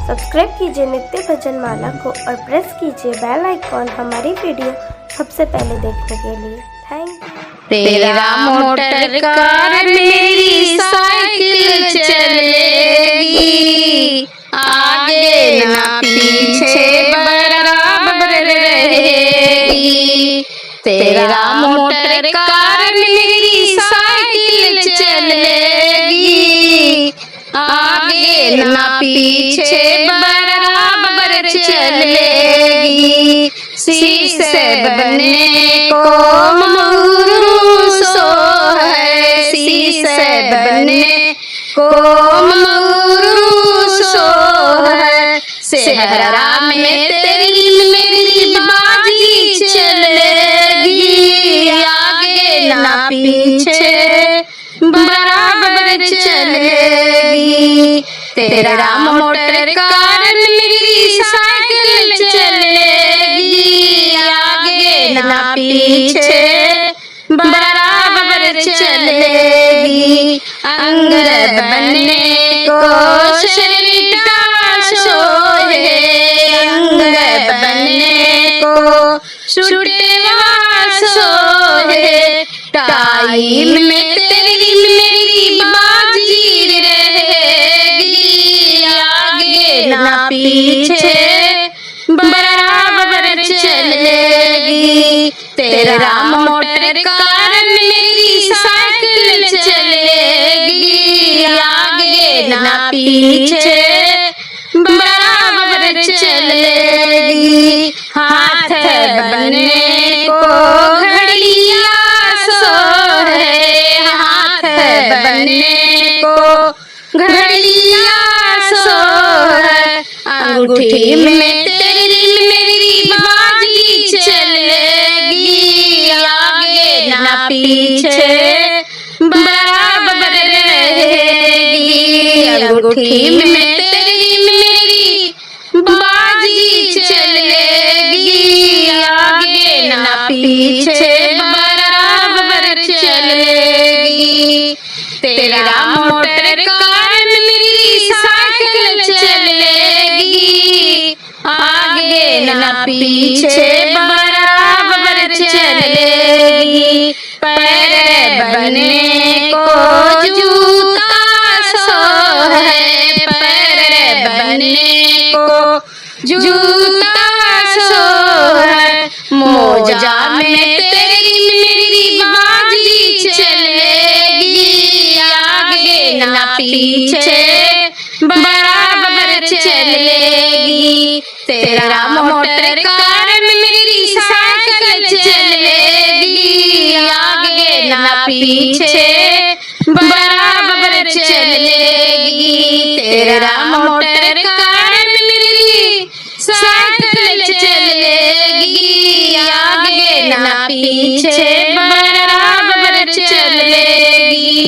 Subscribe कीजिए नित्य भजन माला को और प्रेस कीजिए बेल आइकॉन हमारी वीडियो सबसे पहले देखने के लिए। Thank you. तेरा मोटर कार मेरी साइकिल चलेगी, आगे ना पीछे बराबर रहेगी। तेरा मोटर कार मेरी साइकिल चलेगी, आगे ना पीछे बराबर चलेगी। शीशे बनने को मुरूसो है, शीशे बनने को मुरूसो है। सेहरा में तेरी मेरी बाजी चलेगी, आगे ना पीछे बराबर चलेगी। तेरा मोटर कार मेरी साइकिल चलेगी, आगे ना पीछे बराबर चलेगी। अंगद बनने को शरीटाशो है, अंगद बनने को छुटेवासो है। टाइम में तेरी मेरी बाजी रहेगी, आगे ना पीछे बराबर चलेगी। तेरा मोटर कार मेरी साइकिल चलेगी, आगे ना पीछे बराबर चलेगी। हाथ बनने को घड़ियां सो है, हाथ बनने को घड़ियां सो है। अंगूठी में तेरी मेरी बाजी चलेगी, आगे ना पीछे बराबर रहेगी। अंगूठी में तेरी मेरी बाजी चलेगी, आगे ना पीछे बराबर चलेगी। तेरा मोटर कार मेरी साइकिल चलेगी, आगे ना पीछे बराबर चलेगी। पैर बनने को जूता सो है, पैर बनने को जूता सो है। मोजा में तेरी मेरी बाजी चलेगी, आगे ना पीछे बराबर चलेगी। तेरा मोटर कार मेरी साइकिल चलेगी, आगे ना पीछे बराबर चलेगी। तेरा